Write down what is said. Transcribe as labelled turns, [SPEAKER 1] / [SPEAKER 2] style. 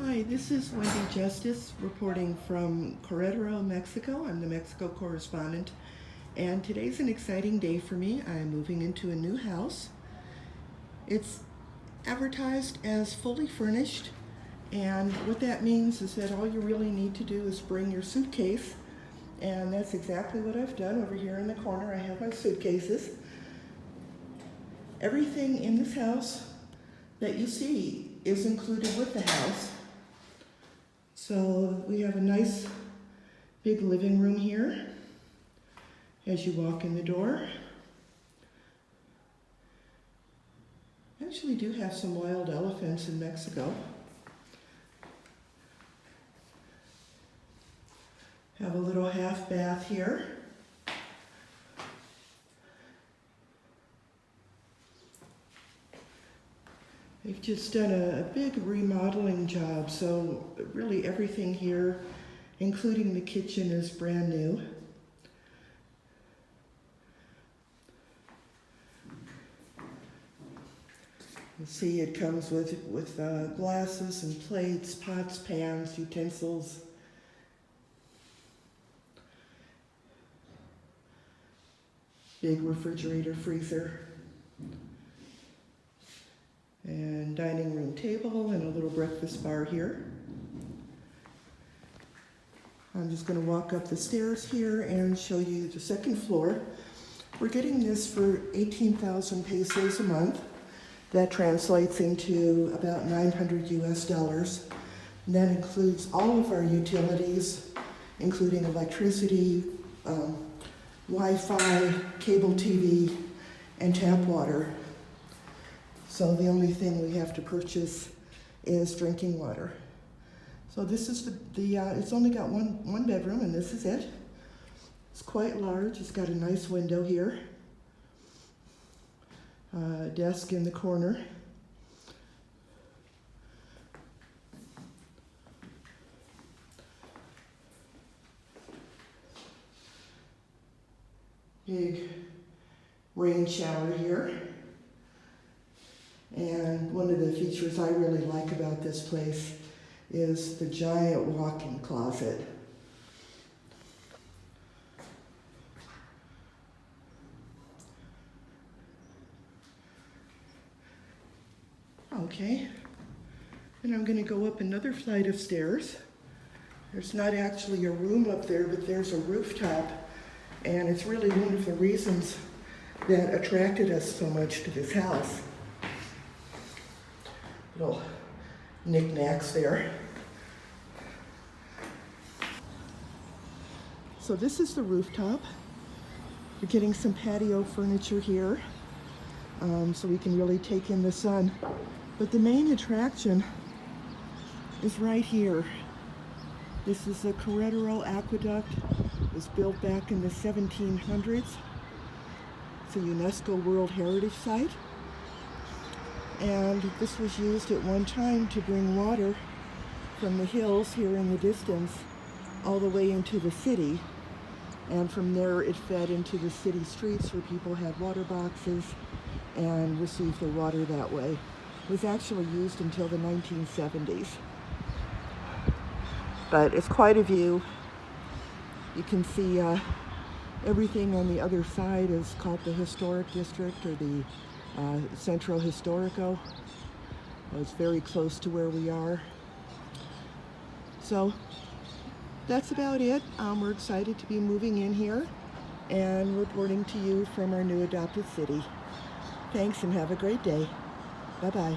[SPEAKER 1] Hi, this is Wendy Justice reporting from Querétaro, Mexico. I'm the Mexico correspondent, and today's an exciting day for me. I'm moving into a new house. It's advertised as fully furnished, and what that means is that all you really need to do is bring your suitcase, and that's exactly what I've done. Over here in the corner I have my suitcases. Everything in this house that you see is included with the house. So we have a nice big living room here as you walk in the door. I actually do have some wild elephants in Mexico. Have a little half bath here. They've just done a big remodeling job, so really everything here, including the kitchen, is brand new. You see it comes with glasses and plates, pots, pans, utensils. Big refrigerator, freezer. And dining room table and a little breakfast bar here. I'm just going to walk up the stairs here and show you the second floor. We're getting this for 18,000 pesos a month. That translates into about $900 US. And that includes all of our utilities, including electricity, Wi-Fi, cable TV, and tap water. So the only thing we have to purchase is drinking water. So this is it's only got one bedroom, and this is it. It's quite large. It's got a nice window here. Desk in the corner. Big rain shower here. And one of the features I really like about this place is the giant walk-in closet. Okay, and I'm going to go up another flight of stairs. There's not actually a room up there, but there's a rooftop, and it's really one of the reasons that attracted us so much to this house. Little knickknacks there. So this is the rooftop. We're getting some patio furniture here, so we can really take in the sun. But the main attraction is right here. This is the Querétaro aqueduct. It was built back in the 1700s. It's a UNESCO World Heritage Site. And this was used at one time to bring water from the hills here in the distance all the way into the city. And from there it fed into the city streets where people had water boxes and received their water that way. It was actually used until the 1970s. But it's quite a view. You can see everything on the other side is called the Historic District, or the Centro Historico. It's very close to where we are. So that's about it. We're excited to be moving in here and reporting to you from our new adopted city. Thanks and have a great day. Bye-bye.